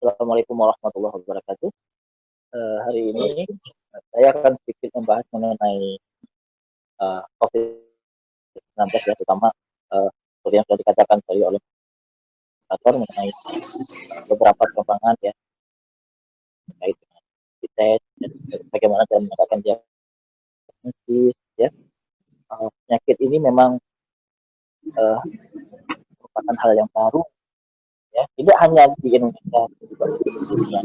Assalamualaikum warahmatullahi wabarakatuh. Hari ini saya akan sedikit membahas mengenai COVID-19 ya, terutama seperti yang sudah dikatakan tadi oleh Pastor mengenai beberapa perkembangan ya terkait dengan rapid test dan bagaimana cara mengatakan diagnosis ya. Penyakit ini memang merupakan hal yang baru ya, tidak hanya di Indonesia, juga di dunia.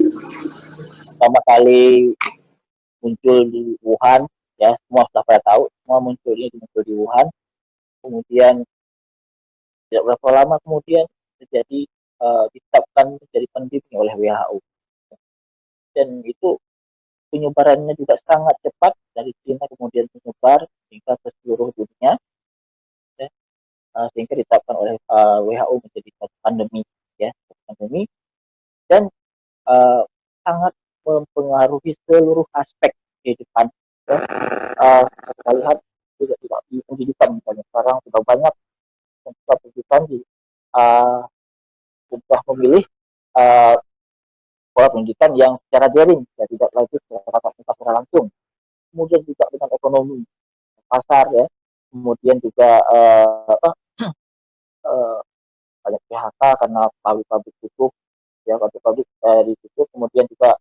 Pertama kali muncul di Wuhan ya, semua sudah pada tahu, semua muncul di Wuhan. Kemudian tidak berapa lama kemudian terjadi ditetapkan menjadi pandemi oleh WHO, dan itu penyebarannya juga sangat cepat dari China kemudian menyebar hingga ke seluruh dunia ya, sehingga ditetapkan oleh WHO menjadi pandemi ya, pandemi, dan sangat mempengaruhi seluruh aspek kehidupan ya. Kita lihat tidak di pendidikan misalnya, sekarang sudah banyak pendidikan di sudah memilih uh, pola pendidikan yang secara daring ya, tidak lagi secara tatap muka secara langsung. Kemudian juga dengan ekonomi pasar ya, kemudian juga uh, banyak PHK karena pabrik-pabrik tutup ya, pabrik-pabrik ditutup, kemudian juga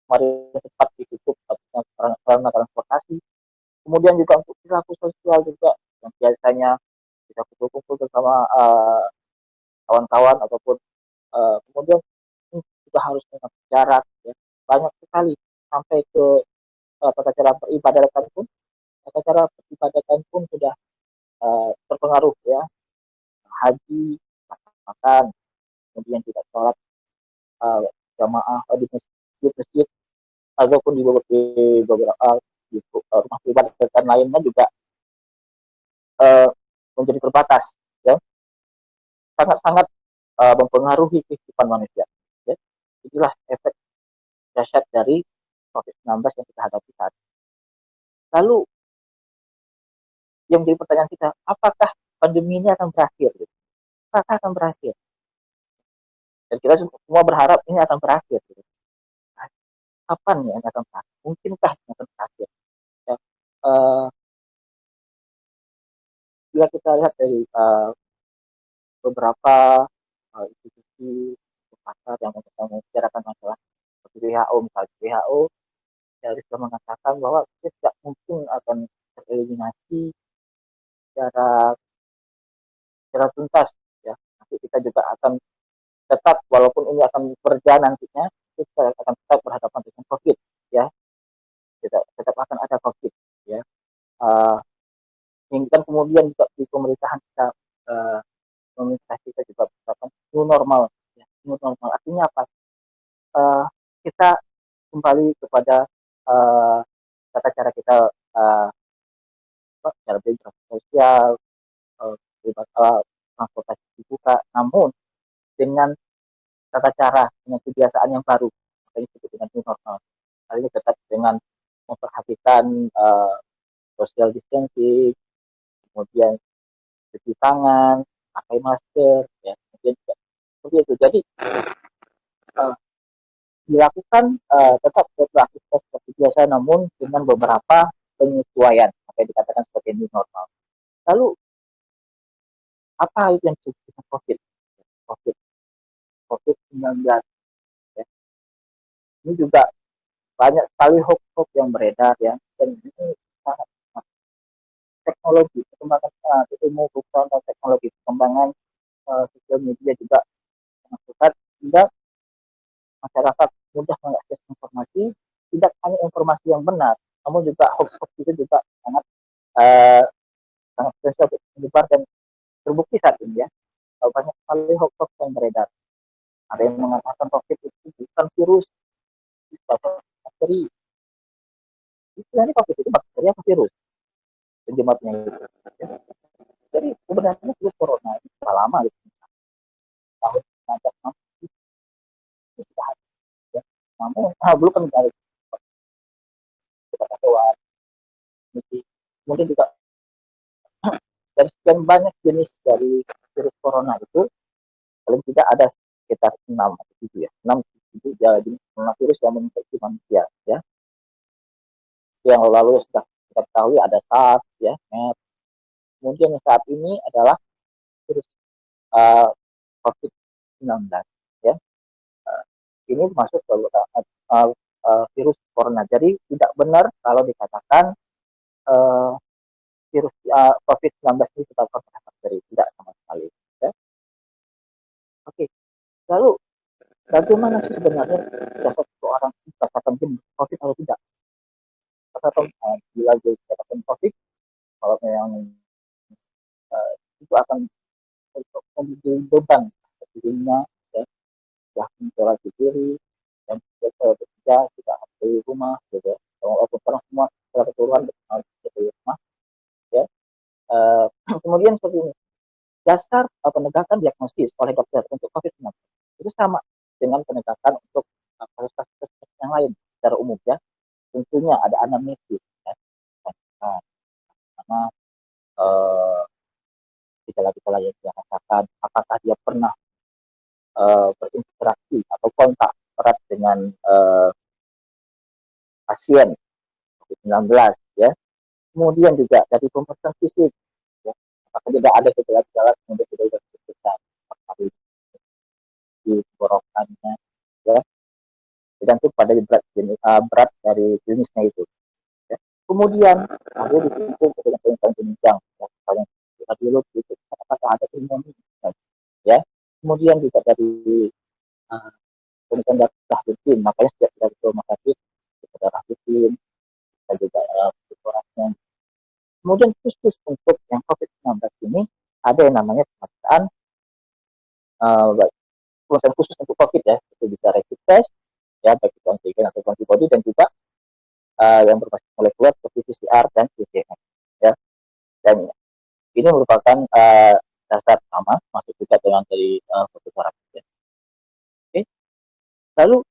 kemarin cepat ditutup karena transportasi. Kemudian juga untuk perilaku sosial juga yang biasanya bisa kumpul-kumpul bersama kawan-kawan ataupun kemudian juga harus menjaga jarak ya. Banyak sekali sampai ke tata cara peribadatan pun, sudah terpengaruh ya. Haji, makan, kemudian juga sholat jamaah di masjid ataupun di beberapa rumah peribadatan lainnya juga uh, menjadi terbatas ya, sangat-sangat mempengaruhi kehidupan manusia ya. Itulah efek dahsyat dari COVID-19 yang kita hadapi saat ini. Lalu yang menjadi pertanyaan kita, apakah pandemi ini akan berakhir? Apakah akan berakhir? Dan kita semua berharap ini akan berakhir. Kapan ya ini akan berakhir? Mungkinkah ini akan berakhir? Ya. Bila kita lihat dari beberapa institusi pasar yang membicarakan masalah seperti WHO, misalnya WHO dari sudah mengatakan bahwa tidak mungkin akan tereliminasi secara tuntas ya. Nanti kita juga akan tetap, walaupun ini akan berjalan nantinya, kita akan tetap berhadapan dengan COVID ya, tetap akan ada COVID ya. Yang kan kemudian juga di pemerintahan kita, pemerintah kita juga berhadapan new normal ya. New normal artinya apa? Kita kembali kepada tata cara kita cara berinteraksi sosial, transportasi dibuka, namun dengan tata cara, dengan kebiasaan yang baru, makanya disebut dengan new normal. Hal ini tetap dengan memperhatikan social distancing, kemudian cuci tangan, pakai masker, ya, kemudian juga seperti itu. Jadi dilakukan tetap beraktivitas seperti biasa, namun dengan beberapa penyesuaian, apa yang dikatakan sebagai new normal. Lalu apa itu yang disebut dengan COVID? COVID-19. Ya. Ini juga banyak sekali hoax-hoax yang beredar ya, dan ini sangat teknologi, perkembangan ilmu pengetahuan teknologi, perkembangan sosial media juga sangat pesat, sehingga masyarakat mudah mengakses informasi, tidak hanya informasi yang benar, namun juga hoax-hoax itu juga sangat sangat besar menyebar dan terbukti saat ini ya. Banyak sekali hoax-hoax yang beredar. Ada yang mengatakan COVID itu bukan virus, itu bakteri. Istilahnya COVID itu bakteri apa virus? Penjematnya itu. Jadi sebenarnya virus corona itu sudah lama gitu. Tahun 1960 itu sudah ada. Ya. Namun belum kan dari kita hewan. Kemudian juga dari sekian banyak jenis dari virus corona itu, paling tidak ada sekitar 6 atau 7 ya, 6 7 jenis coronavirus yang menginfeksi manusia ya. Yang lalu sudah kita ketahui ada SARS ya, MERS. Kemudian yang saat ini adalah virus COVID-19 ya. Ini masuk ke virus corona. Jadi tidak benar kalau dikatakan virus COVID-19 ini disebabkan oleh bakteri, tidak sama sekali. Ya. Oke, lalu bagaimana sih sebenarnya dasar seseorang dikatakan COVID atau tidak? Katakan bila dia dikatakan COVID, kalau memang itu akan memiliki beban dirinya, ya, ya menjalani diri dan bekerja tidak harus di rumah, gitu. Walaupun sekarang semua secara keseluruhan harus di rumah, ya. Kemudian seperti ini, dasar penegakan diagnosis oleh dokter untuk COVID-19 itu sama dengan penegakan untuk kasus-kasus yang lain secara umum ya. Tentunya ada anamnesis ya. Karena gejala-gejala yang dia rasakan, apakah dia pernah berinteraksi atau kontak erat dengan pasien COVID-19 ya. Kemudian juga dari pemeriksaan fisik ya, apakah tidak ada gejala-gejala yang sudah disebutkan di tenggorokannya ya, tergantung pada berat dari jenisnya itu ya. Kemudian ada didukung dengan pemeriksaan jenjang ya, misalnya radiologi itu apakah ada pneumonia ya. Kemudian juga dari pemeriksaan darah rutin, makanya setiap dari rumah sakit darah rutin dan juga orangnya. Kemudian khusus untuk yang COVID-19 ini ada yang namanya pemeriksaan khusus untuk COVID ya, itu bisa rapid test ya, baik itu antigen atau antibody, dan juga yang berbasis molekuler seperti PCR dan PCR ya. Dan ini merupakan dasar sama, masuk juga dengan dari fototerapi ya. Oke. Lalu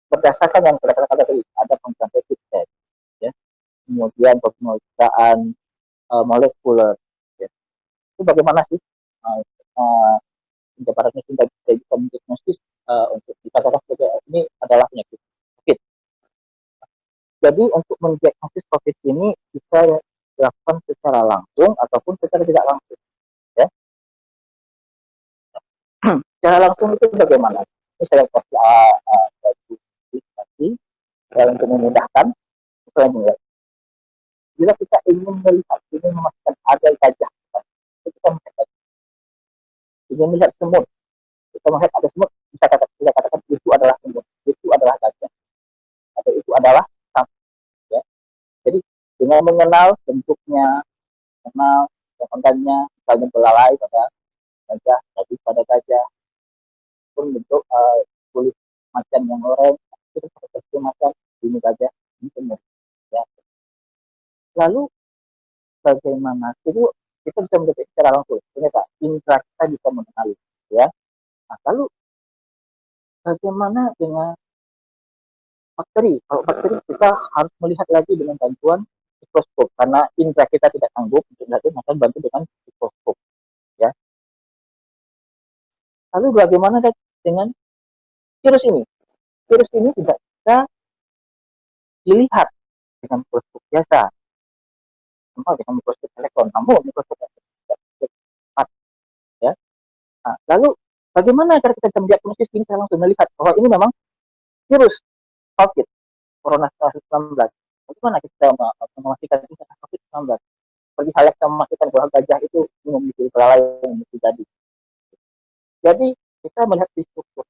berdasarkan yang kata-kata tadi ada pemeriksaan rapid test ya, kemudian pemeriksaan molekuler ya. Itu bagaimana sih penjabarannya sehingga kita bisa mendiagnosis untuk dikatakan sebagai ini adalah penyakit COVID. Jadi untuk mendiagnosis COVID ini bisa dilakukan secara langsung ataupun secara tidak langsung ya. Secara langsung itu bagaimana? Ini saya kasih untuk memudahkan. Misalnya, bila kita ingin melihat, ingin memastikan ada gajah, kita melihat, ingin melihat semut, kita melihat ada semut, bisa katakan itu adalah semut, itu adalah gajah, atau itu adalah sapi. Ya. Jadi dengan mengenal bentuknya, mengenal organnya, misalnya belalai pada gajah, jadi pada gajah, pun bentuk kulit macan yang oranye, itu seperti macan, ini gajah, ini semut. Ya. Lalu bagaimana itu kita bisa mendeteksi secara langsung, ternyata indera kita bisa mengenali, ya. Nah, lalu bagaimana dengan bakteri? Kalau bakteri kita harus melihat lagi dengan bantuan mikroskop karena indera kita tidak sanggup untuk melihat, maka bantu dengan mikroskop, ya. Lalu bagaimana dengan virus ini? Virus ini tidak bisa dilihat dengan mikroskop biasa, sama dengan mikroskop elektron, namun mikroskop tidak cepat, ya. Nah, lalu bagaimana cara kita bisa mendiagnosis ini secara langsung melihat bahwa ini memang virus COVID Corona 19. Bagaimana kita memastikan ini adalah COVID-19? Seperti halnya kita memastikan bahwa gajah itu memiliki belalai yang terjadi. Jadi kita melihat di struktur,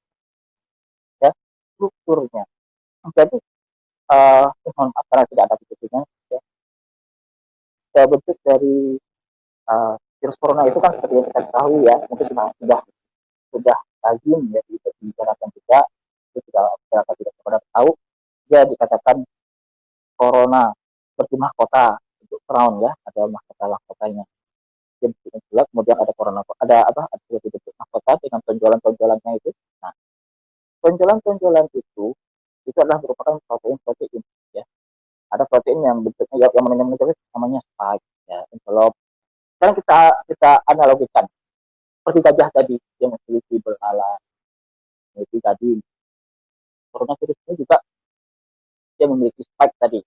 ya, strukturnya. Jadi mohon maaf karena tidak ada bentuknya. Ya. Bentuk dari virus corona itu kan seperti yang kita ketahui ya, mungkin sudah lazim ya dibicarakan juga, itu tidak pada tahu. Dia dikatakan corona seperti mahkota untuk crown ya, ada mahkotanya. Kemudian ada corona, ada bentuk mahkota dengan tonjolan-tonjolannya itu. Nah, tonjolan-tonjolan itu adalah merupakan protein ya. Ada protein yang bentuknya yang namanya spike ya, envelope. Sekarang kita analogikan seperti gajah tadi yang memiliki belalai, memiliki gading. Coronavirus ini juga yang memiliki spike tadi.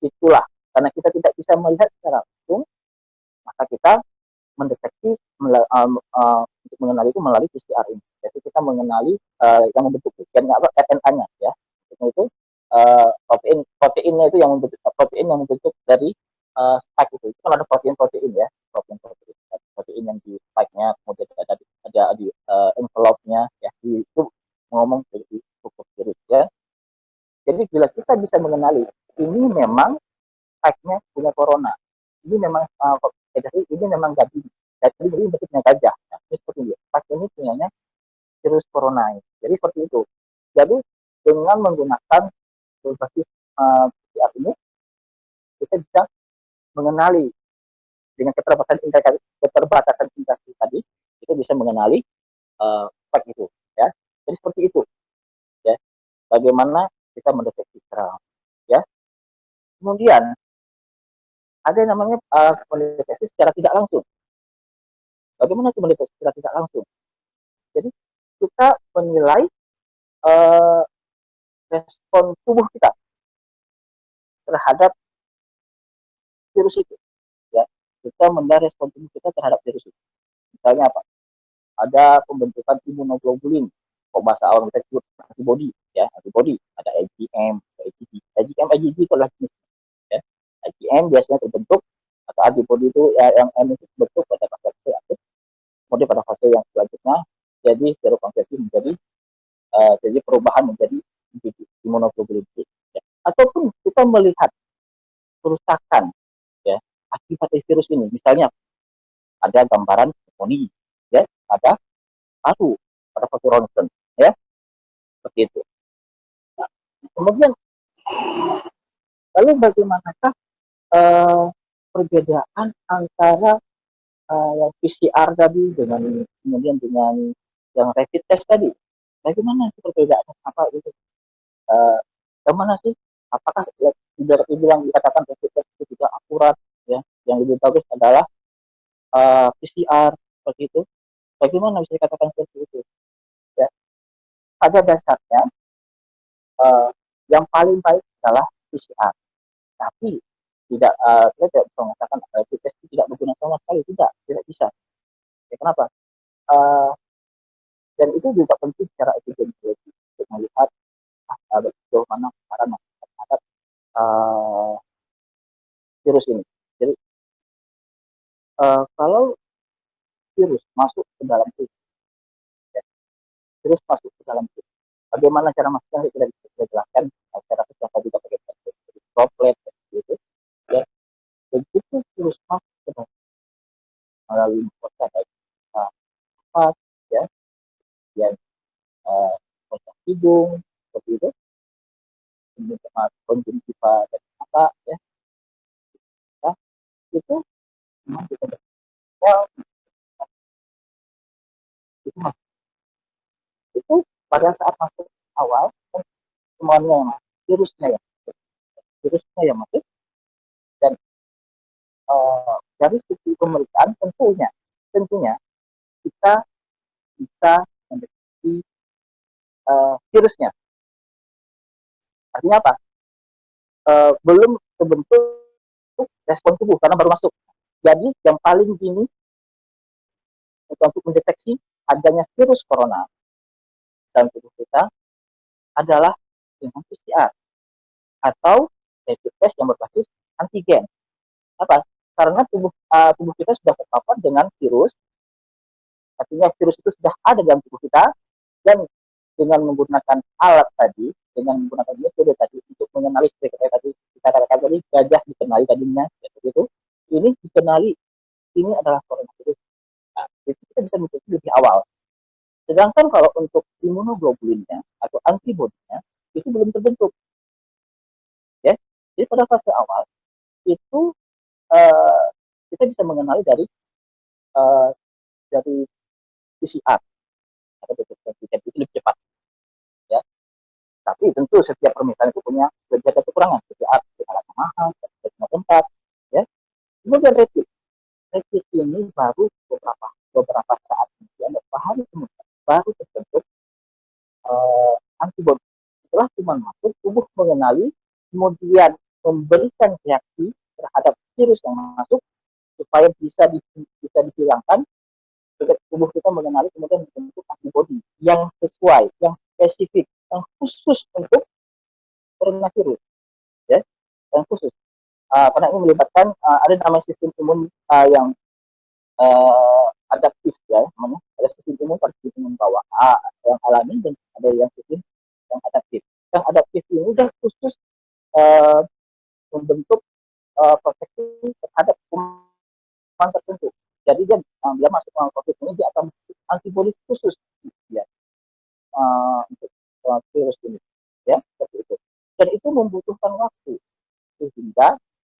Itulah karena kita tidak bisa melihat secara langsung, maka kita mendeteksi untuk mengenali itu melalui PCR ini. Jadi kita mengenali yang membentuk gennya apa RNA-nya ya. Itu proteinnya itu yang membentuk protein yang membentuk dari spike itu. Itu kan ada protein ya, protein yang di spike-nya, kemudian ada di envelope-nya ya, itu ngomong dari struktur virus ya. Jadi bila kita bisa mengenali ini memang spike-nya punya corona, ini memang ini memang gading, jadi ini bentuknya gajah. Nah, ini seperti itu. Spike ini punyanya virus corona. Jadi seperti itu. Jadi dengan menggunakan basis PCR ini, kita bisa mengenali dengan keterbatasan indikasi tadi, kita bisa mengenali spike itu. Ya, jadi seperti itu. Ya, bagaimana kita mendeteksi secara ya. Kemudian ada yang namanya mendeteksi secara tidak langsung. Bagaimana itu mendeteksi secara tidak langsung? Jadi kita menilai uh, respon tubuh kita terhadap virus itu. Ya, kita menilai respon tubuh kita terhadap virus itu. Misalnya apa? Ada pembentukan imunoglobulin, kalau bahasa awam kita sebut antibody, ya antibody. Ada IgM, IgG. IgM, IgG itu adalah jenis. Ya. IgM biasanya terbentuk atau antibody itu ya, yang M itu terbentuk pada fase akut, kemudian pada fase yang selanjutnya jadi serokonversi menjadi jadi perubahan menjadi imunoglobulin G. Ya. Ataupun kita melihat kerusakan ya akibat virus ini, misalnya ada gambaran pneumonia, ya ada paru pada foto ronsen, ya seperti itu. Nah, kemudian lalu bagaimanakah uh, perbedaan antara yang PCR tadi dengan kemudian dengan yang rapid test tadi? Bagaimana perbedaannya apa itu? Uh, yang mana sih? Apakah tidak dibilang dikatakan rapid test itu tidak akurat? Ya, yang lebih bagus adalah PCR seperti itu. Bagaimana bisa dikatakan seperti itu? Ya, pada dasarnya yang paling baik adalah PCR. Tapi kita tidak bisa mengatakan rapid test itu tidak berguna sama sekali, tidak bisa. Ya, kenapa? Uh, dan itu juga penting secara epidemiologi untuk melihat sejauh mana penularan terhadap virus ini. Jadi kalau virus masuk ke dalam tubuh, ya, virus masuk ke dalam tubuh. Bagaimana cara masuknya tidak bisa kita jelaskan secara secara juga pakai droplet gitu. Ya, begitu virus masuk ke dalam melalui mukosa baik nafas, ya, yang mukosa hidung seperti itu, kemudian konjungtiva dan mata, ya, nah, itu memang kita berkata, itu pada saat masuk awal semuanya yang masuk, virusnya yang masuk dan dari segi pemeriksaan tentunya kita bisa mendeteksi virusnya. Artinya apa? Belum terbentuk respon tubuh karena baru masuk. Jadi yang paling dini untuk mendeteksi adanya virus corona dalam tubuh kita adalah dengan PCR atau rapid test yang berbasis antigen. Apa? Karena tubuh kita sudah terpapar dengan virus, artinya virus itu sudah ada dalam tubuh kita, dan dengan menggunakan alat tadi, dengan menggunakan metode tadi untuk mengenali seperti tadi kita katakan tadi gajah dikenali tadinya, seperti itu. Ini dikenali ini adalah coronavirus. Nah, itu kita bisa mendeteksi lebih awal. Sedangkan kalau untuk imunoglobulinnya atau antibodinya itu belum terbentuk. Ya, jadi pada fase awal itu uh, kita bisa mengenali uh, dari PCR atau itu lebih cepat. Ya, tapi tentu setiap permintaan itu punya kelebihan dan kekurangan. PCR alat mahal, semua tempat. Ya, kemudian rapid ini baru beberapa saat hari kemudian baru terbentuk antibodi. Setelah kuman masuk, tubuh mengenali, kemudian memberikan reaksi terhadap virus yang masuk supaya bisa dihilangkan. Tubuh kita mengenali kemudian membentuk antibodi yang sesuai, yang spesifik, yang khusus untuk coronavirus, ya, yang khusus. Karena ini melibatkan ada namanya sistem imun yang adaptif, ya, namanya ada sistem imun pada sistem imun bawah yang alami dan ada yang sistem yang adaptif. Yang adaptif ini sudah khusus uh, membentuk proteksi terhadap kuman tertentu. Jadi dia bila masuk ke COVID ini dia akan membentuk antibodi khusus, ya, untuk virus ini, ya, seperti itu. Dan itu membutuhkan waktu sehingga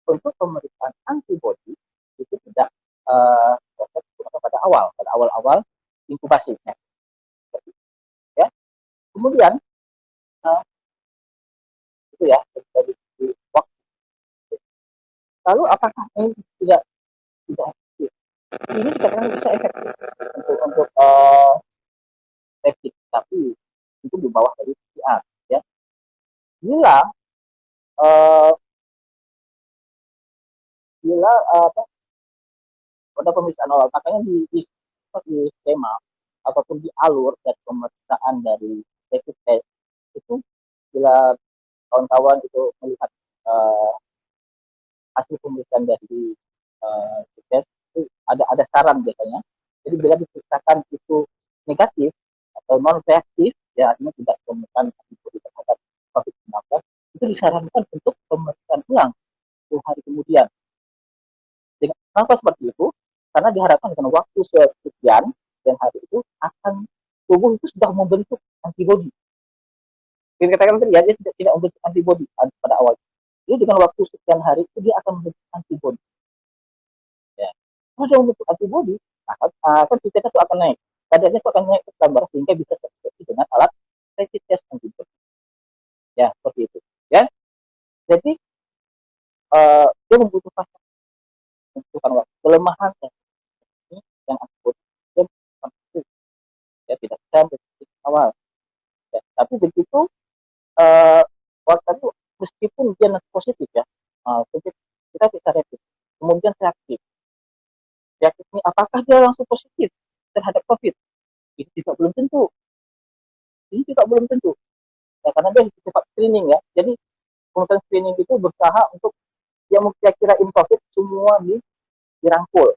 untuk pemeriksaan antibodi itu tidak proses pada awal inkubasinya, ya. Kemudian itu ya dari waktu. Lalu apakah ini tidak tidak efektif? Ini dikatakan bisa efektif untuk efektif, tapi itu di bawah dari PCR, ya. Bila uh, bila pada pemeriksaan awal, makanya di skema ataupun di alur dari pemeriksaan dari rapid test itu, bila kawan-kawan itu melihat uh, hasil pemeriksaan dari tes itu ada saran biasanya. Jadi bila diperiksakan itu negatif atau non reaktif, ya artinya tidak menemukan antibodi terhadap COVID-19, itu disarankan untuk pemeriksaan ulang 10 hari kemudian. Kenapa seperti itu? Karena diharapkan dengan waktu sekian dan hari itu akan tubuh itu sudah membentuk antibodi. Kita katakan tadi ya, dia tidak membentuk antibodi pada awal. Jadi dengan waktu sekian hari itu dia akan membentuk antibodi. Ya. Kalau dia membentuk antibodi, kan kita itu akan naik. Kadarnya itu akan naik ke gambar sehingga bisa terdeteksi dengan alat rapid test antibody. Ya, seperti itu. Ya. Jadi dia membutuhkan waktu. Kelemahan yang antibody dia ya tidak bisa deteksi awal. Ya. Tapi begitu waktu itu meskipun dia positif, ya, kita bisa rapid, kemudian reaktif. Reaktif ini apakah dia langsung positif terhadap COVID? Itu juga belum tentu. Ya, karena dia cepat screening, ya. Jadi kemudian screening itu berusaha untuk yang kira-kira COVID semua dirangkul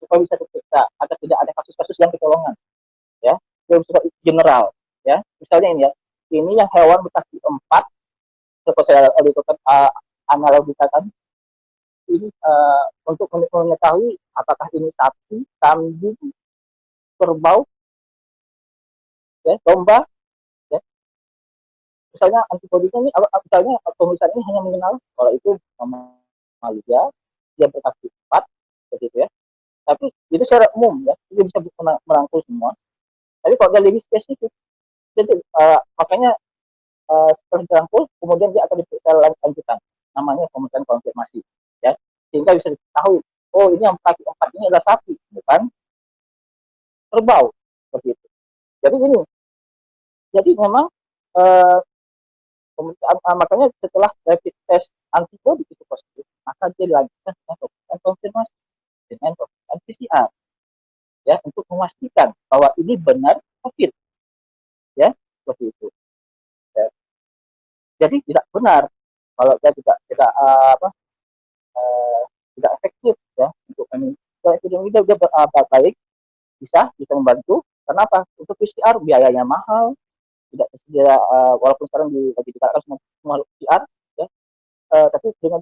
supaya bisa diperiksa agar tidak ada kasus-kasus yang kecolongan, ya. Dia bersifat general, ya. Misalnya ini yang hewan mutasi 4, seperti saya analogikan ini untuk mengetahui apakah ini sapi, kambing, kerbau, ya, domba, ya. Misalnya antibodinya ini, misalnya pemeriksaan ini hanya mengenal kalau itu mamalia, dia berkaki 4, begitu, ya. Tapi itu secara umum, ya, dia bisa merangkul semua. Tapi kalau dia lebih spesifik, jadi makanya setelah dirangkul, kemudian dia akan diperiksa lanjutan, namanya pemeriksaan konfirmasi, ya, sehingga bisa diketahui, oh ini yang kaki 4 ini adalah sapi, bukan kerbau, begitu. Jadi memang makanya setelah rapid test antibody itu positif, maka dia dilanjutkan dengan pemeriksaan konfirmasi dengan pemeriksaan PCR, ya, untuk memastikan bahwa ini benar COVID, ya, seperti itu. Ya. Jadi tidak benar kalau dia tidak tidak efektif, ya, untuk ini. Kalau epidemi dia baik, bisa membantu. Kenapa? Untuk PCR biayanya mahal, tidak tersedia, walaupun sekarang lagi dikatakan semua PCR, ya. Tapi dengan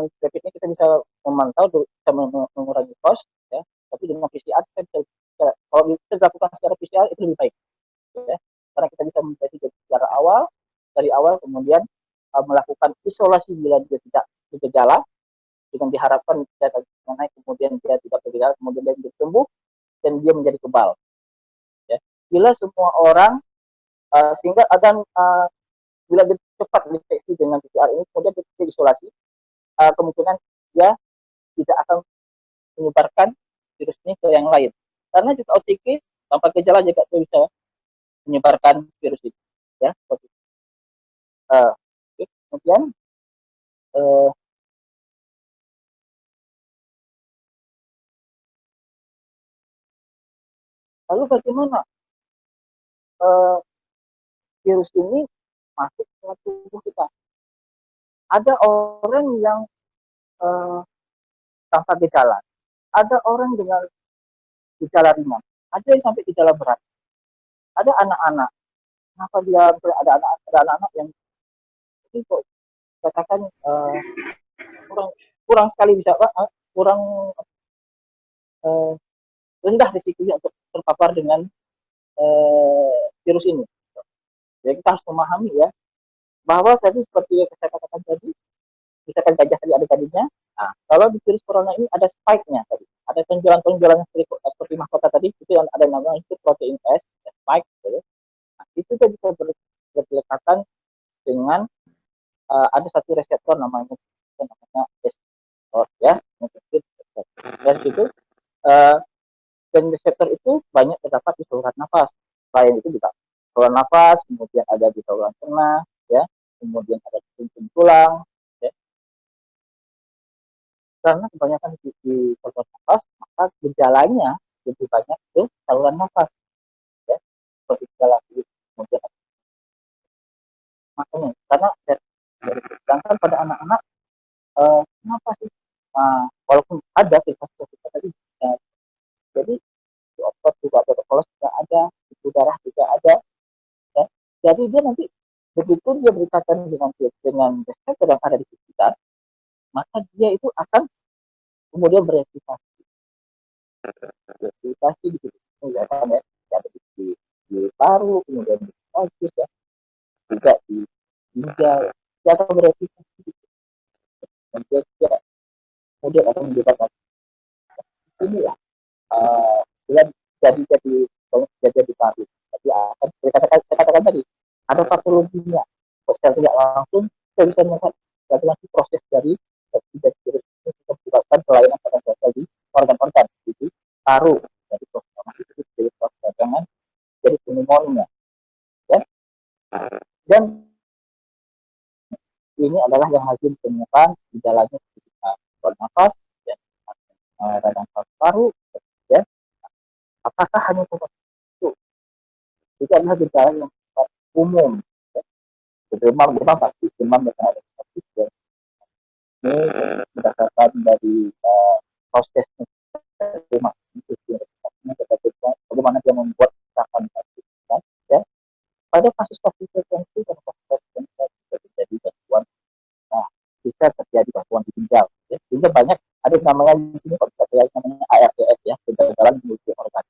rapid ini kita bisa memantau, bisa mengurangi cost, ya. Tapi dengan PCR kita bisa, kalau kita dilakukan secara PCR itu lebih baik, ya. Karena kita bisa mendeteksi secara awal, dari awal, kemudian melakukan isolasi bila dia tidak bergejala, dengan diharapkan dia naik, kemudian dia tidak bergejala, kemudian dia menjadi sembuh dan dia menjadi kebal, ya. Bila semua orang sehingga akan bila cepat deteksi dengan PCR ini, kemudian dia isolasi, kemungkinan dia tidak akan menyebarkan virus ini ke yang lain. Karena juga OTG tanpa gejala juga dia bisa menyebarkan virus itu, ya. Uh, Kemudian uh, lalu bagaimana uh, virus ini masuk ke tubuh kita? Ada orang yang uh, tanpa gejala, ada orang dengan gejala ringan, ada yang sampai gejala berat, ada anak-anak. Kenapa dia ada anak-anak yang itu kok katakan kurang kurang sekali bisa kurang uh, rendah risikonya untuk terpapar dengan virus ini. Jadi kita harus memahami ya bahwa tadi seperti yang saya katakan tadi, misalkan gajah tadi ada tadinya. Nah, kalau di virus corona ini ada spike-nya tadi, ada tonjolan-tonjolan seperti mahkota tadi, itu yang ada namanya itu protein S, spike. Gitu. Nah, itu juga bisa berdekatan dengan ada satu reseptor namanya S, ya. Dan itu dan reseptor itu banyak terdapat di saluran nafas. Selain itu juga saluran nafas, kemudian ada di saluran cerna, ya, kemudian ada di tulang tulang, ya. Karena kebanyakan di saluran nafas, maka gejalanya lebih banyak di saluran nafas, ya, seperti gejala kemudian makanya karena sedangkan pada anak-anak kenapa sih? Walaupun ada kasus tadi, jadi di otot juga ada, polos juga ada, itu darah juga ada, ya. Jadi dia nanti begitu dia berkaitan dengan reseptor yang ada di sekitar, maka dia itu akan kemudian bereaktivasi di situ, ya kan, ya, ada di paru, kemudian di paru, ya, juga di ginjal, dia akan bereaktivasi, dan dia kemudian akan menyebabkan ini ya, dia jadi paru. Jadi akan saya katakan tadi ada patologinya. Secara tidak langsung kita bisa melihat bagaimana proses dari virus ini menyebabkan kelainan pada sel di organ-organ, jadi paru, jadi proses itu jadi proses dagangan, jadi pneumonia, ya. Dan ini adalah yang hasil ditemukan di dalamnya nafas, ya, radang paru, ya. Apakah hanya itu? Itu adalah gejala yang umum. Ya. Demam pasti demam yang ada ya. Ini berdasarkan dari proses demam itu bagaimana dia membuat gerakan ya. Pada kasus-kasus tertentu bisa terjadi gangguan, nah, bisa terjadi gangguan di ginjal, ya. Sehingga banyak ada namanya di sini kalau kita lihat namanya ARDS, ya, kegagalan multi organ.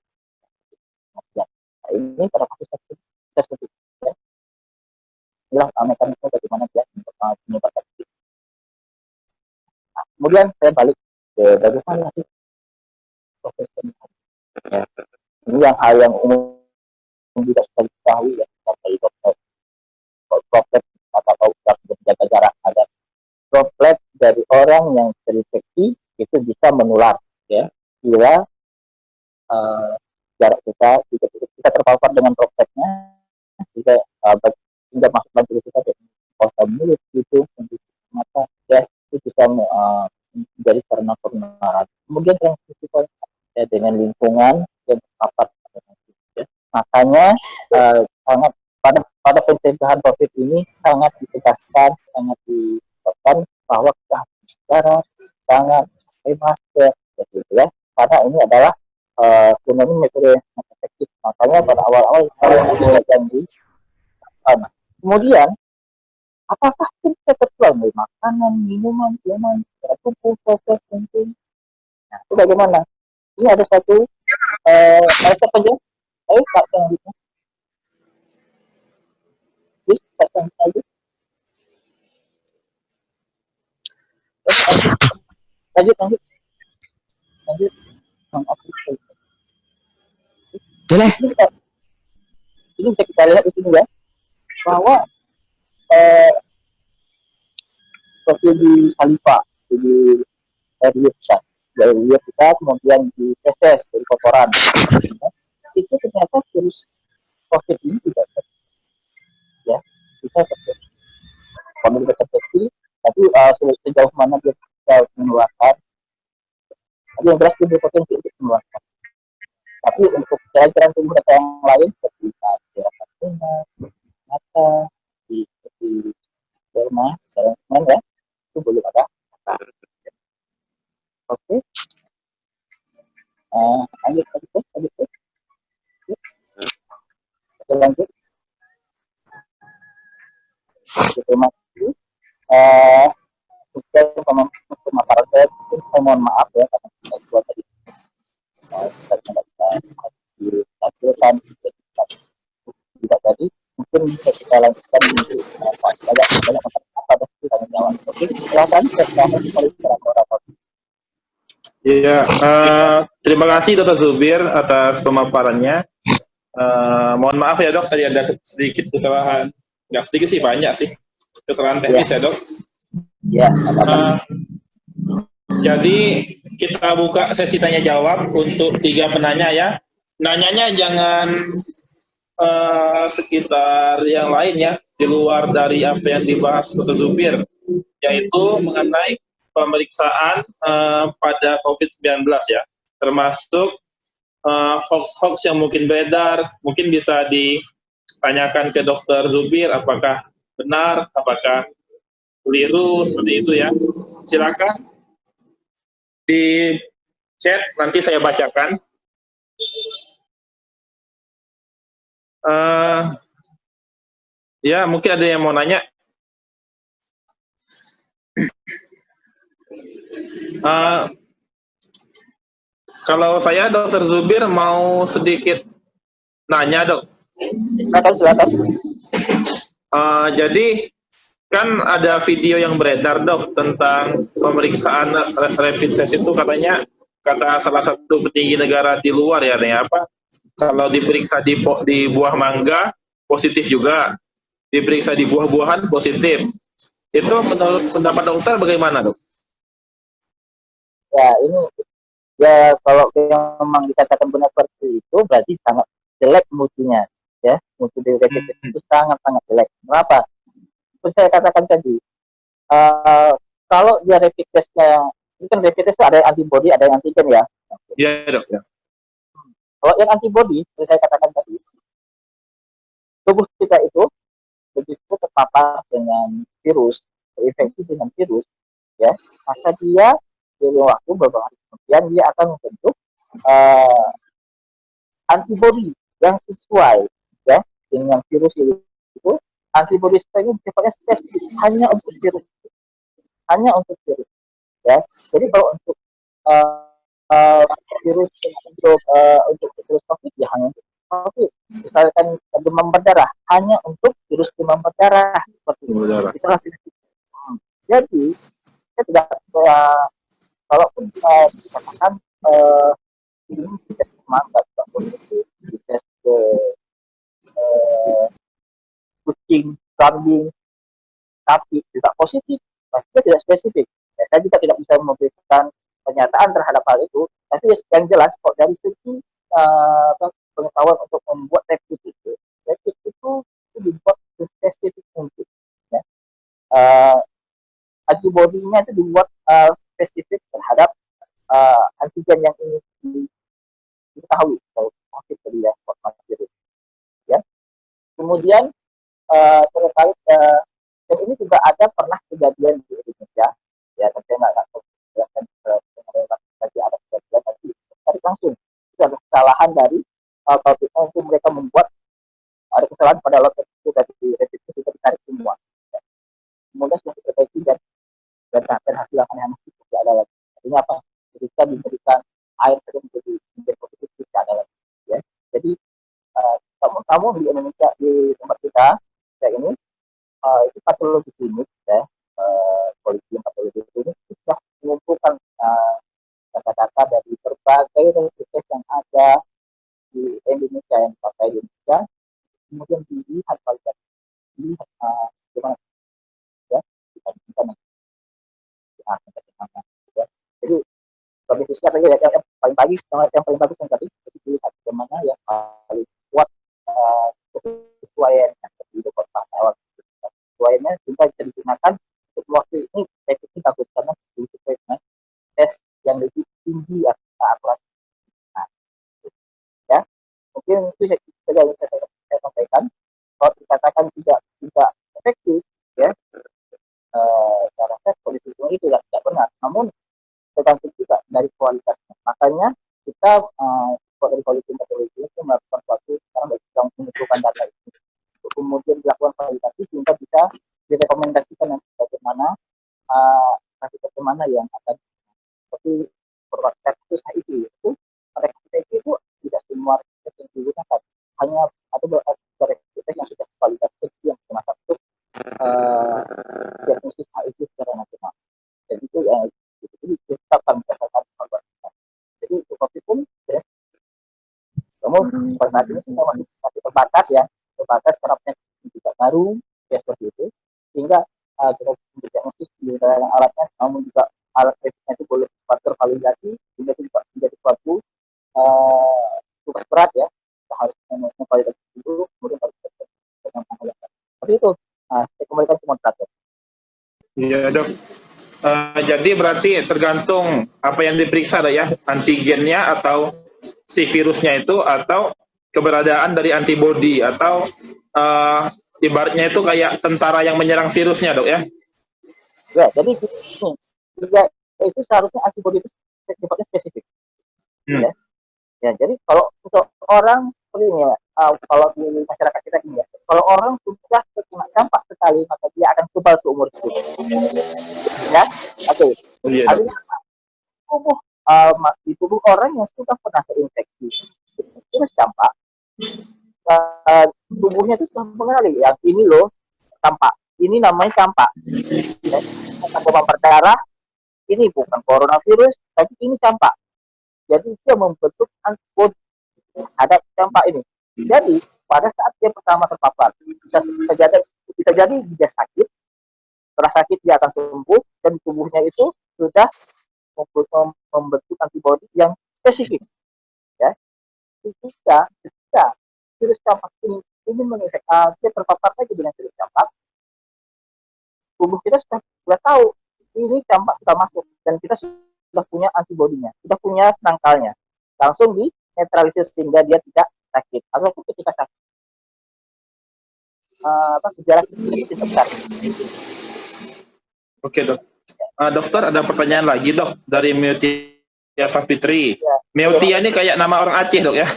Nah, ini pada kasus-kasus tersebut, ya. Inilah mekanisme bagaimana dia menyebabkan itu. Nah, kemudian saya balik ke bagaimana sih proses penyembuhan. Ya. Ini yang hal yang umum juga sudah diketahui, ya, dari dokter. Droplet atau menjaga jarak agar droplet dari orang yang terinfeksi itu bisa menular, ya, bila jarak kita terpapar dengan dropletnya, juga hingga masuk dalam tubuh kita dari kosa mulut gitu, mata, ya, itu bisa menjadi karena penularan. Kemudian transmisi ya, dengan lingkungan yang terpapar, ya. Makanya sangat pada pencegahan COVID ini sangat ditegaskan, sangat ditegaskan bahwa kita harus bicara, sangat pakai masker, gitu ya. Karena ini adalah sebenarnya metode yang efektif. Makanya pada awal-awal saya tidak janji. Kemudian, apakah kita tertular dari makanan, minuman, kumpul, proses, mungkin? Nah, itu bagaimana? Ini ada satu resep saja. Ayo, Pak, selanjutnya. Lanjut. Lanjut. Boleh. Ini bisa kita lihat di sini, ya, bahwa seperti di saliva, di air liur kita, kemudian di feses dari kotoran, itu ternyata virus COVID ini tidak ya bisa terjadi. Kalau tidak terjadi, tapi sejauh mana dia bisa menularkan, tapi yang jelas dia berpotensi untuk menularkan. Tapi untuk cairan tubuh data yang lain seperti cairan tubuh, mata, seperti derma, cairan ya, itu belum ada. Oke, lanjut, lanjut. Terima kasih. Saya pemaparan saya, mohon maaf ya karena kita buat tadi kita tidak bisa ditampilkan tidak tadi. Mungkin bisa kita lanjutkan untuk banyak apa tanya jawab. Oke, silakan saya kembali. Iya, terima kasih Dr. Zubir atas pemaparannya. Mohon maaf ya dok, tadi ada sedikit kesalahan. Nggak sedikit sih, banyak sih kesalahan teknis ya dok. Ya, jadi kita buka sesi tanya jawab untuk 3 penanya ya. Nanyanya jangan sekitar yang lain ya, di luar dari apa yang dibahas Dr. Zubir, yaitu mengenai pemeriksaan pada COVID-19 ya, termasuk hoax-hoax yang mungkin beredar, mungkin bisa ditanyakan ke Dr. Zubir apakah benar, apakah keliru, seperti itu ya. Silakan di chat, nanti saya bacakan. Ya, mungkin ada yang mau nanya. Kalau saya Dr. Zubir mau sedikit nanya dok. Silakan. Jadi kan ada video yang beredar dok tentang pemeriksaan rapid test itu, katanya kata salah satu petinggi negara di luar ya, apa? Kalau diperiksa di buah mangga positif juga, diperiksa di buah-buahan positif. Itu menurut pendapat dokter bagaimana dok? Ya ini ya kalau memang dikatakan benar seperti itu berarti sangat jelek mutunya ya, mutu dari rapid test itu sangat jelek. Kenapa? Seperti saya katakan tadi, kalau dia rapid testnya, ini kan rapid test ada yang antibody ada yang antigen ya. Iya dok ya. Kalau yang antibody, seperti saya katakan tadi, tubuh kita itu begitu terpapar dengan virus, terinfeksi dengan virus, ya, maka dia dari waktu beberapa hari kemudian dia akan membentuk antibody yang sesuai ya dengan virus itu. Antibody ini sifatnya spesifik hanya untuk virus, ya. Jadi kalau untuk virus untuk virus COVID ya hanya untuk COVID. Misalkan demam berdarah hanya untuk virus demam berdarah seperti itu. Itulah jadi saya tidak kalaupun dikatakan ini tidak semangat di tes ke kucing, kambing, sapi tidak positif, tapi tidak spesifik. Ya, saya juga tidak bisa memberikan pernyataan terhadap hal itu, tapi yang jelas kok dari segi pengetahuan untuk membuat rapid itu dibuat spesifik mungkin. Ya. Antibody-nya itu dibuat spesifik terhadap antigen yang ingin diketahui kalau COVID tadi ya, virus. Ya. Kemudian terkait dan ini juga ada pernah kejadian di Indonesia ya, tapi saya nggak jelaskan tadi ada kejadian tapi tadi langsung itu ada kesalahan dari pabriknya untuk mereka membuat ada kesalahan pada lot itu dari rapid test sudah ditarik semua ya. Kemudian sudah diperbaiki dan hasil yang tidak ada lagi. Artinya apa? Ketika diberikan air saja menjadi positif tidak ada lagi ya. Jadi kamu di Indonesia di tempat kita ini itu patologi klinik ya, polisi patologi klinik sudah mengumpulkan data-data dari berbagai rapid test yang ada di Indonesia yang dipakai di Indonesia, kemudian dilihat dilihat bagaimana ya dibandingkan ya. Jadi sebagai fisika tadi yang paling bagus yang paling bagus yang tadi dilihat bagaimana yang paling kuat kesesuaiannya di kota awal sesuaiannya juga bisa digunakan untuk waktu ini efektif bagus karena sesuai dengan tes yang lebih tinggi akurasi. Nah, ya mungkin itu saja yang saya sampaikan. Kalau dikatakan tidak efektif, ya saya rasa kondisi ini tidak benar. Namun tergantung juga dari kualitasnya. Makanya kita dari kualitas metodologi itu melakukan suatu sekarang sedang mengumpulkan data itu untuk kemudian dilakukan validasi sehingga bisa direkomendasikan nanti bagaimana kasus mana yang akan seperti kasus HIV itu mereka itu tidak semua rapid yang digunakan, hanya ada beberapa rapid yang sudah kualitasnya yang termasuk untuk diagnosis HIV secara nasional. Dan itu ditetapkan berdasarkan evaluasi. Jadi untuk COVID pun ya, namun pada saat ini kita masih terbatas ya, terbatas karena penyakit juga baru ya seperti itu, sehingga kita diagnosis di dalam alatnya, namun juga alat rapidnya itu boleh tervalidasi sehingga itu menjadi suatu tugas berat ya, kita harus memvalidasi dulu kemudian baru kita mengamalkan. Seperti itu. Saya kembalikan ke moderator. Iya dok. Jadi berarti tergantung apa yang diperiksa ya, antigennya atau si virusnya itu atau keberadaan dari antibodi atau ibaratnya itu kayak tentara yang menyerang virusnya dok ya? Ya, jadi gini, itu seharusnya antibodi itu sifatnya spesifik. Ya. Ya, jadi kalau untuk orang seperti ini ya, kalau di masyarakat kita ini ya, kalau orang sudah kena campak sekali maka dia akan kebal seumur hidup. Ya, oke. Artinya tubuh di tubuh orang yang sudah pernah terinfeksi virus campak, tubuhnya itu sudah mengenali yang ini loh campak, ini namanya campak. Ya, demam berdarah, ini bukan coronavirus, tapi ini campak. Jadi dia membentuk antibodi ada campak ini. Jadi pada saat dia pertama terpapar, bisa jadi dia sakit, setelah sakit dia akan sembuh dan tubuhnya itu sudah membentuk antibodi yang spesifik. Ya, jika virus campak ini menginfeksi, dia terpapar lagi dengan virus campak, tubuh kita sudah tahu ini campak sudah masuk dan kita sudah punya antibodinya, sudah punya penangkalnya, langsung dinetralisir sehingga dia tidak sakit ataupun ketika sakit gejala itu besar. Oke dok. Dokter ada pertanyaan lagi dok dari Meutia Safitri. Ya. Meutia ini kayak nama orang Aceh dok ya.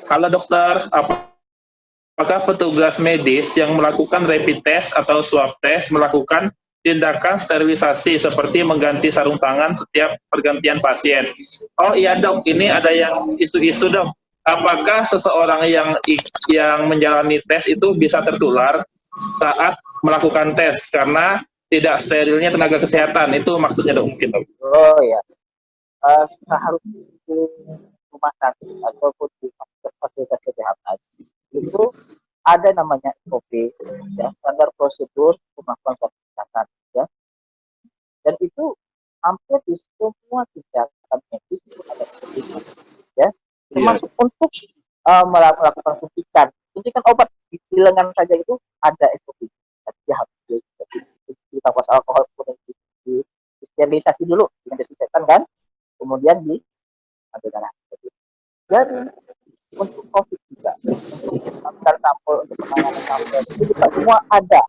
Kalau dokter, apakah petugas medis yang melakukan rapid test atau swab test melakukan tindakan sterilisasi seperti mengganti sarung tangan setiap pergantian pasien? Oh iya dok, ini ada yang isu-isu dok. Apakah seseorang yang menjalani tes itu bisa tertular saat melakukan tes karena tidak sterilnya tenaga kesehatan? Itu maksudnya dok mungkin dok. Oh ya, seharusnya di rumah sakit ataupun di fasilitas kesehatan itu ada namanya SOP, ya, standar prosedur melakukan kesehatan, ya, dan itu hampir di semua tindakan medis itu ada SOP, ya, termasuk untuk melakukan suntikan obat di lengan saja itu ada SOP. Dia harus ditapas alkohol kemudian disterilisasi dulu dengan desinfektan kan, kemudian diambil darah. Jadi untuk COVID juga, untuk mengambil sampel, untuk penanganan sampel itu juga semua ada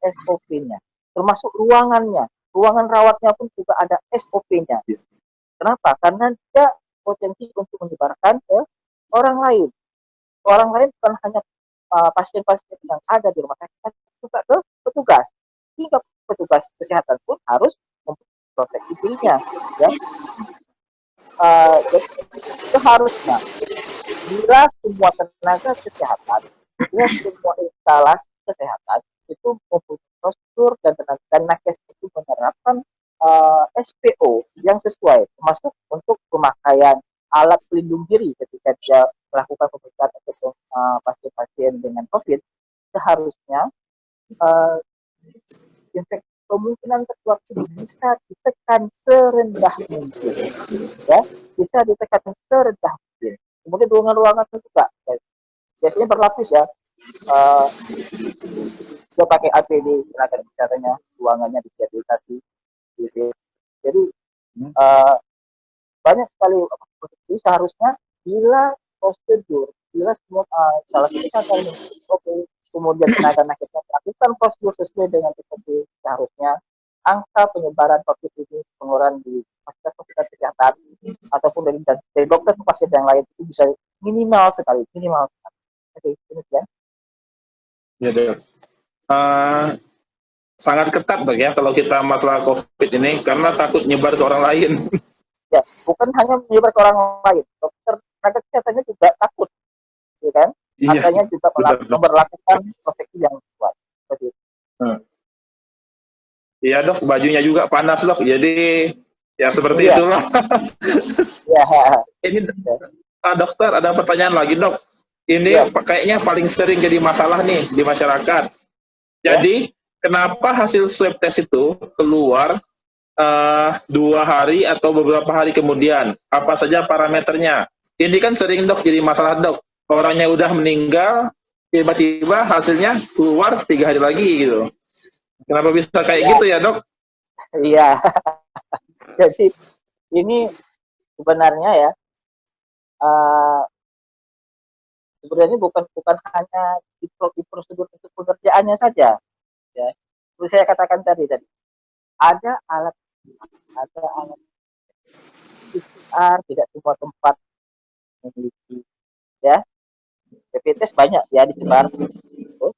SOP-nya, termasuk ruangannya, ruangan rawatnya pun juga ada SOP-nya. Kenapa? Karena dia potensi untuk menyebarkan ke orang lain. Orang lain bukan hanya pasien-pasien yang ada di rumah sakit, juga ke petugas. Hingga petugas kesehatan pun harus memproteksi dirinya. Ya. Jadi seharusnya bila semua tenaga kesehatan, bila semua instalasi kesehatan itu mempunyai prosedur dan nakes itu menerapkan SPO yang sesuai, termasuk untuk pemakaian alat pelindung diri ketika dia melakukan pemeriksaan untuk pasien-pasien dengan COVID, seharusnya kemungkinan tertular itu bisa ditekan serendah mungkin, ya, bisa ditekan serendah mungkin. Kemudian ruangan-ruangan juga, ya, biasanya berlapis ya, uh, dia pakai APD tenaga kesehatannya, ruangannya disterilisasi, gitu. Jadi uh, banyak sekali. Jadi seharusnya bila prosedur, bila semua salah satu kata ini, oke, kemudian tenaga nakesnya melakukan prosedur sesuai dengan SOP, seharusnya angka penyebaran COVID ini, penularan di fasilitas kesehatan ataupun dari dokter ke pasien yang lain itu bisa minimal sekali, minimal sekali. Oke, demikian. Ya, Dok. Sangat ketat Dok ya kalau kita masalah COVID ini karena takut nyebar ke orang lain. Ya, bukan hanya menyebar ke orang lain, dokter tenaga kesehatannya juga takut, ya kan? Iya, Makanya juga benar Dok. memperlakukan proteksi yang kuat. Seperti itu. Iya Dok, bajunya juga panas Dok, jadi ya seperti Iya. itulah. Ya. Ini dokter ada pertanyaan lagi Dok. Ini kayaknya paling sering jadi masalah nih di masyarakat. Jadi kenapa hasil swab test itu keluar 2 hari atau beberapa hari kemudian? Apa saja parameternya? Ini kan sering Dok jadi masalah Dok. Orangnya udah meninggal, tiba-tiba hasilnya keluar 3 hari lagi gitu. Kenapa bisa kayak gitu ya Dok? Iya. Jadi ini sebenarnya ya, sebenarnya bukan hanya di prosedur untuk pekerjaannya saja, ya. Seperti saya katakan tadi, ada alat PCR, tidak semua tempat memiliki, ya. Rapid test banyak ya disebar,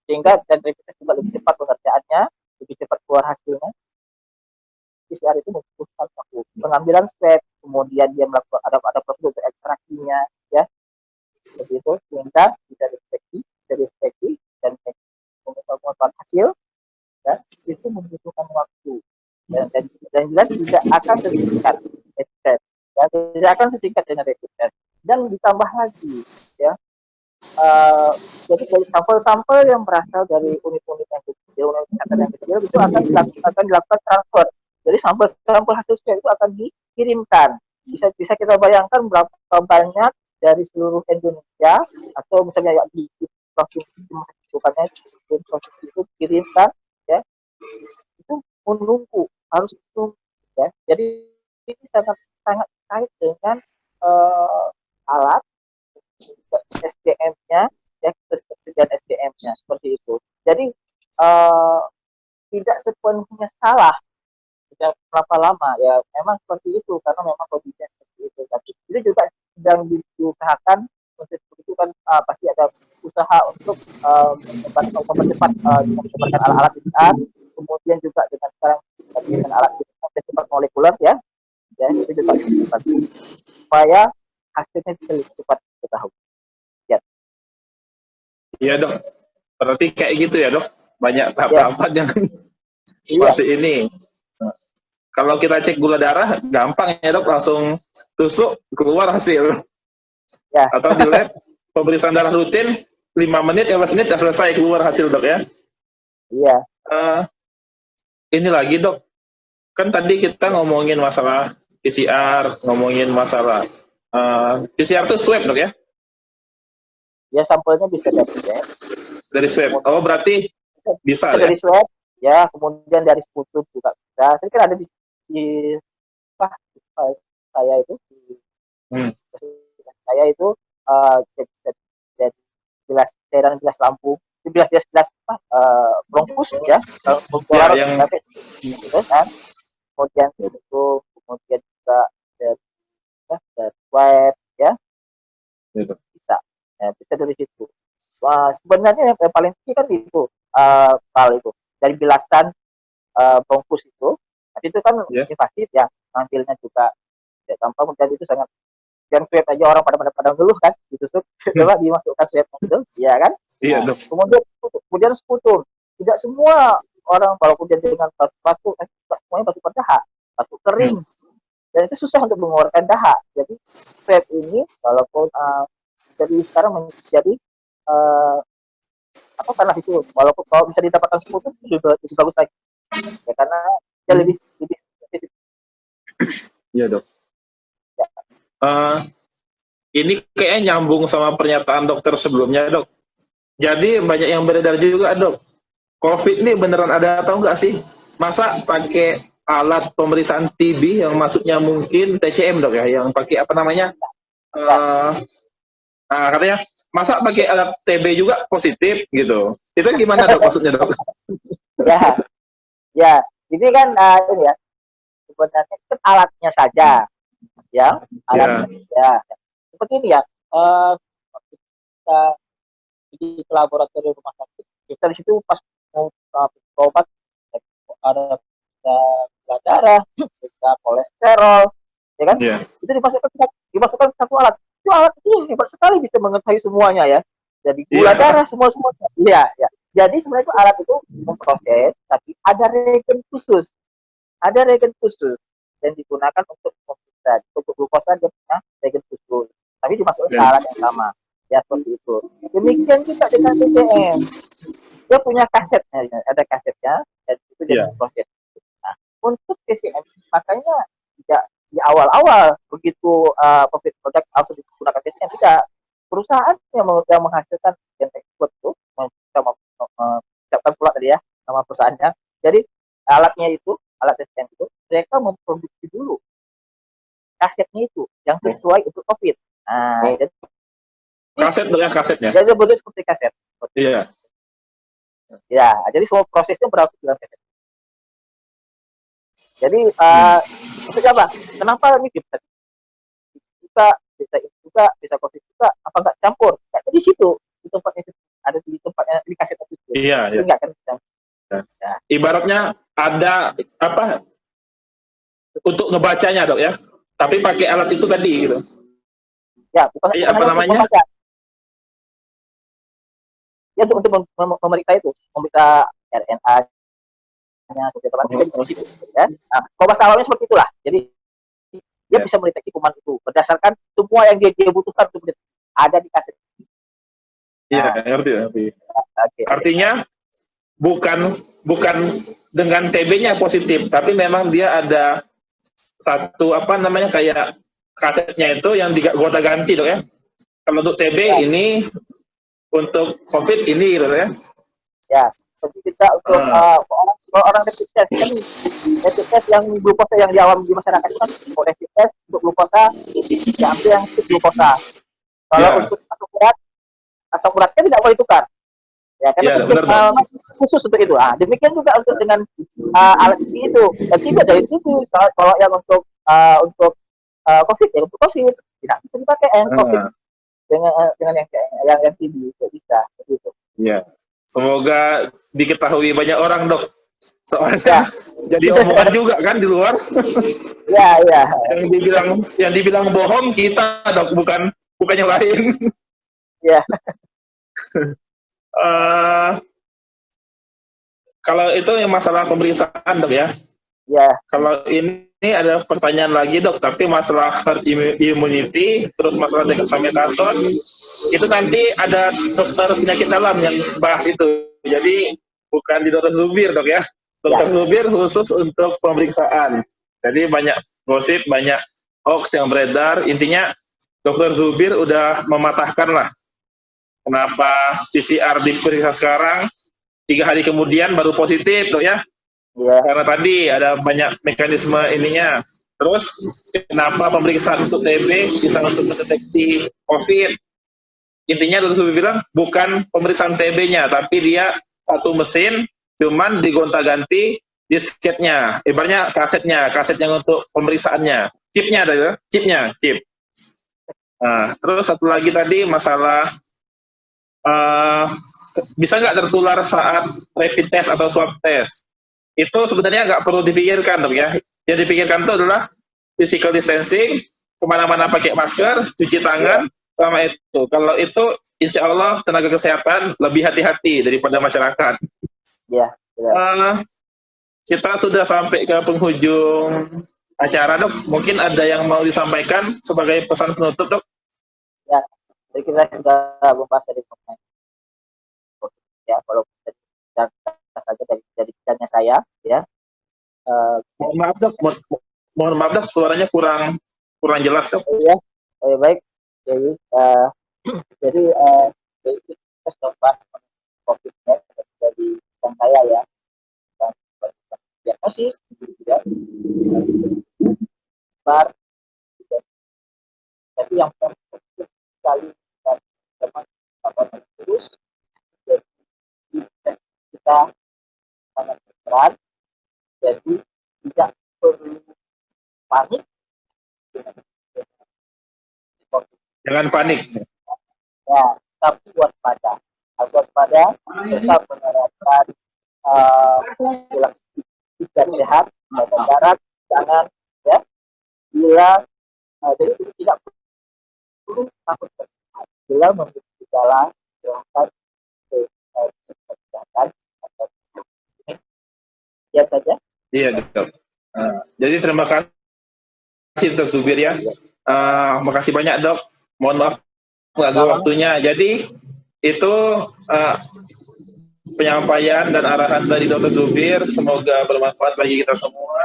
sehingga dan rapid test juga lebih cepat pengerjaannya, lebih cepat keluar hasilnya. PCR itu membutuhkan waktu pengambilan swab, kemudian dia melakukan ada prosedur ekstraksinya, ya, seperti itu, sehingga bisa dideteksi dan mengeluarkan hasil, ya, itu membutuhkan waktu dan jelas tidak akan sesingkat rapid, ya, tidak akan sesingkat dengan rapid test. Dan ditambah lagi, ya, jadi dari sampel-sampel yang berasal dari unit-unit yang kecil, unit kesehatan yang kecil itu akan dilakukan transfer. Jadi sampel-sampel hasil swab itu akan dikirimkan. Bisa kita bayangkan berapa banyak dari seluruh Indonesia atau misalnya di provinsi itu dikirimkan, ya, itu menunggu, harus menunggu, ya. Jadi ini sangat kait dengan alat SDM-nya, ya, ketersediaan SDM-nya seperti itu. Jadi tidak sepenuhnya salah tidak berapa lama, ya memang seperti itu karena memang kondisinya seperti itu. Tapi itu juga sedang diusahakan untuk itu kan pasti ada usaha untuk mempercepat menyebarkan alat-alat PCR, kemudian juga dengan sekarang dengan alat cepat molekuler, ya itu juga supaya hasilnya bisa lebih cepat diketahui. Iya Dok, berarti kayak gitu ya Dok, banyak tahap-tahapan yang masih ini. Kalau kita cek gula darah, gampang ya Dok, langsung tusuk, keluar hasil. Ya. Atau di lab, pemeriksaan darah rutin, 5 menit, 15 menit, sudah selesai keluar hasil Dok ya. Iya. Ini lagi Dok, kan tadi kita ngomongin masalah PCR, ngomongin masalah PCR itu swab Dok ya? Ya sampelnya bisa dari swab. Dari swab. Oh berarti bisa ya? Dari swab, ya, kemudian dari sputum juga bisa. Saya kira ada di saya itu, saya itu jadi bilas cairan bilas lambung, bilas bronkus, ya, yang gitu kan. Kemudian itu, kemudian juga dari swab, ya, bisa. Ya, bisa dari situ. Wah, sebenarnya yang paling tinggi kan itu hal itu dari bilasan bronkus itu. Tapi itu kan invasif ya, ngambilnya juga tidak gampang, dan itu sangat, yang swab aja orang pada ngeluh kan, ditusuk, coba dimasukkan swab itu, ya kan? Iya, nah, kemudian sputum, tidak semua orang walaupun dia dengan batuk, semuanya batuk berdahak, batuk kering, dan itu susah untuk mengeluarkan dahak. Jadi swab ini walaupun jadi sekarang menjadi karena itu walaupun kalau bisa didapatkan sputum itu juga lebih bagus lagi. Ya karena dia lebih spesifik. Iya dok. Ya. Eh, ini kayaknya nyambung sama pernyataan dokter sebelumnya dok. Jadi banyak yang beredar juga dok. COVID ini beneran ada atau enggak sih? Masa pakai alat pemeriksaan TB yang maksudnya mungkin TCM dok ya, yang pakai apa namanya? Ya. Eh, nah katanya masa pakai alat TB juga positif gitu. Itu gimana dok maksudnya dok? Ya, ya. Ini kan ini ya sebenarnya kan alatnya saja, ya Ya, alatnya ya. Seperti ini ya. Kita di laboratorium rumah sakit, kita di situ pas mau obat ada gula darah, bisa kolesterol, ya kan? ya, Itu dimasukkan satu alat. Itu alat itu hebat sekali bisa mengetahui semuanya ya. Jadi gula iya, darah semua semua. Iya, ya. Jadi sebenarnya itu alat itu memproses, tapi ada reagen khusus, yang digunakan untuk memeriksa. Untuk glukosa dia punya reagen khusus, tapi dimasukkan ke ya, alat yang sama. Ya seperti itu. Demikian juga dengan BBM. Dia punya kasetnya, ada kasetnya, dan itu dia ya, memproses. Nah, untuk TCM, makanya tidak di awal-awal begitu profit product harus digunakan TCM, tidak. Perusahaan yang menghasilkan yang tersebut itu bisa mengucapkan pula tadi ya nama perusahaannya. Jadi alat TCM itu mereka memproduksi dulu kasetnya itu yang sesuai untuk COVID. Nah, jadi kaset dok ya kasetnya. jadi bentuk seperti kaset. Iya, Ya, jadi semua prosesnya berlaku dalam kaset. Jadi maksudnya apa? Kenapa ini bisa bisa COVID juga? Apa nggak campur? Nah, di situ di tempatnya ada di tempatnya di kaset itu. iya, Jadi iya. nggak kan campur. Ya. Ya, Ibaratnya ada apa untuk ngebacanya dok ya, tapi pakai alat itu tadi gitu. ya bukan Iya bukan apa hanya untuk namanya? membaca, ya untuk memeriksa itu, memeriksa RNA-nya, ya. Nah, kalau bahasa awalnya seperti itulah. Jadi dia Ya. bisa mendeteksi kuman itu berdasarkan semua yang dia butuhkan untuk ada di kaset. Iya, Nah, ngerti, ngerti. okay. Artinya bukan bukan dengan TB-nya positif, tapi memang dia ada satu apa namanya kayak kasetnya itu yang gonta ganti dok ya. Kalau untuk TB Ya, ini, untuk COVID ini gitu ya. ya. Tapi kita untuk orang rapid test kan rapid test yang glukosa yang di awam di masyarakat kan rapid test untuk glukosa diambil yang untuk glukosa. Kalau Ya, untuk asam uratnya tidak boleh tukar. Ya, karena ya itu benar dok. khusus untuk itu. Demikian juga untuk dengan alat itu. Dan tidak dari itu kalau yang untuk COVID ya untuk COVID tidak bisa dipakai yang COVID dengan yang TB tidak bisa begitu. Iya. Semoga diketahui banyak orang dok. Ya, Soalnya jadi omongan juga kan di luar. ya, ya, yang dibilang bohong kita dok, bukan yang lain. ya, Eh, kalau itu yang masalah pemeriksaan dok ya. ya, Kalau ini ada pertanyaan lagi dok, tapi masalah herd immunity, terus masalah dexamethasone, itu nanti ada dokter penyakit dalam yang bahas itu. Jadi bukan di dokter Zubir dok ya. Dokter Zubir khusus untuk pemeriksaan. Jadi banyak gosip, banyak hoax yang beredar. Intinya dokter Zubir udah mematahkan lah kenapa PCR diperiksa sekarang, 3 hari kemudian baru positif dok ya. ya, Karena tadi ada banyak mekanisme ininya. Terus kenapa pemeriksaan untuk TB bisa untuk mendeteksi COVID? Intinya dokter Subi bilang bukan pemeriksaan TB-nya, tapi dia satu mesin, cuman digonta-ganti disketnya, ibaratnya kaset yang untuk pemeriksaannya, chipnya ada ya, chip. Nah, terus satu lagi tadi masalah bisa nggak tertular saat rapid test atau swab test? Itu sebenarnya nggak perlu dipikirkan dok ya. Yang dipikirkan itu adalah physical distancing, kemana-mana pakai masker, cuci tangan, sama itu. Kalau itu, insya Allah tenaga kesehatan lebih hati-hati daripada masyarakat. ya, ya. Kita sudah sampai ke penghujung acara dok. Mungkin ada yang mau disampaikan sebagai pesan penutup dok? Ya. Jadi kita sudah membahas dari ya kalau kita saja dari jadi bidangnya saya, ya. Mohon maaf dok, mohon maaf dok, suaranya kurang jelas dok. Ya, baik. Jadi, jadi kita sudah bahas COVID-nya jadi bidang saya ya. Dan diagnosis, ya. Bar, jadi yang penting sekali dan teman terus jadi kita sangat berat, jadi tidak perlu panik. Jangan panik. Ya, tapi waspada. Harus waspada, tetap menerapkan pola hidup sehat, jaga jarak, jangan ya. Bila jadi tidak perlu takut bila memiliki gejala silahkan ke kesehatan atau ya saja. Iya dok. Jadi terima kasih Dok Zubir ya. Makasih banyak dok. Mohon maaf nggak waktunya. Jadi itu penyampaian dan arahan dari Dr. Zubir. Semoga bermanfaat bagi kita semua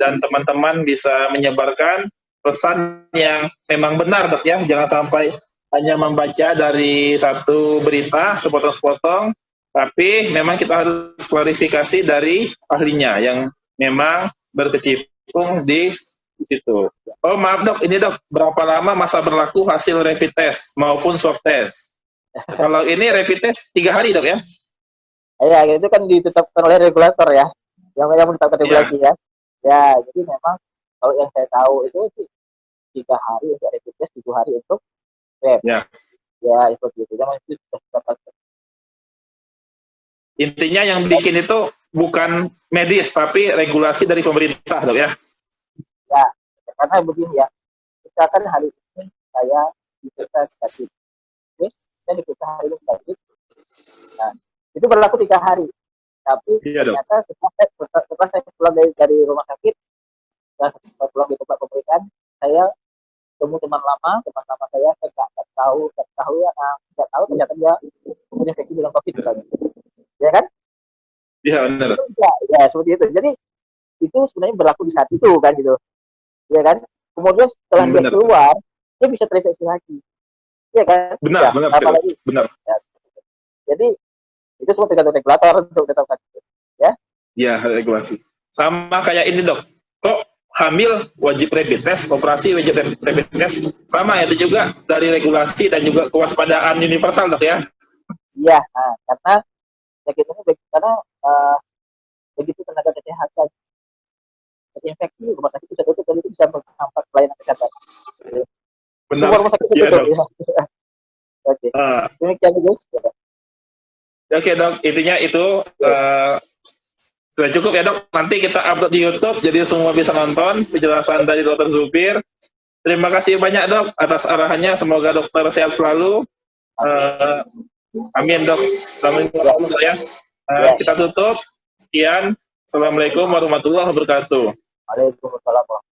dan teman-teman bisa menyebarkan pesan yang memang benar dok ya. Jangan sampai hanya membaca dari satu berita sepotong-sepotong, tapi memang kita harus klarifikasi dari ahlinya yang memang berkecimpung di situ. Oh maaf dok, ini dok, berapa lama masa berlaku hasil rapid test maupun swab test? Kalau ini rapid test 3 hari dok ya? Ya, itu kan ditetapkan oleh regulator ya, yang menetapkan regulasi ya. Ya, jadi memang kalau yang saya tahu itu 3 hari untuk rapid test, 7 hari untuk swab. Ya. Ya, seperti itu. Yang itu sudah didapatkan. Intinya yang bikin itu bukan medis, tapi regulasi dari pemerintah dok ya? Ya, karena begini ya, misalkan hari ini saya diperiksa negatif, saya diperiksa hari ini negatif, nah itu berlaku 3 hari, tapi ternyata setelah saya pulang dari rumah sakit, setelah pulang di tempat pemeriksaan, saya temu teman lama saya nggak tahu ternyata dia terinfeksi dengan COVID misalnya, ya kan? Iya benar. Ya seperti itu. Jadi itu sebenarnya berlaku di saat itu kan gitu. Ya kan, kemudian setelah dia keluar dia bisa terinfeksi lagi, ya kan? Benar, ya, benar, apalagi benar. Ya. Jadi itu semua tergantung regulator untuk tetapkan ya. Ya regulasi. Sama kayak ini dok, kok hamil wajib rapid test, operasi wajib rapid test, sama itu juga dari regulasi dan juga kewaspadaan universal dok ya. Iya, karena penyakit ini karena begitu tenaga kesehatan terinfeksi, rumah sakit bisa tutup dan itu bisa menghambat pelayanan kesehatan. Benar. Rumah sakit bisa tutup. Ya. Oke. Demikian guys. Oke dok, intinya itu sudah cukup ya dok. Nanti kita upload di YouTube, jadi semua bisa nonton penjelasan dari Dr. Zubir. Terima kasih banyak dok atas arahannya. Semoga dokter sehat selalu. Amin dok. Assalamualaikum ya. Kita tutup. Sekian. Assalamualaikum warahmatullahi wabarakatuh. Waalaikumsalam.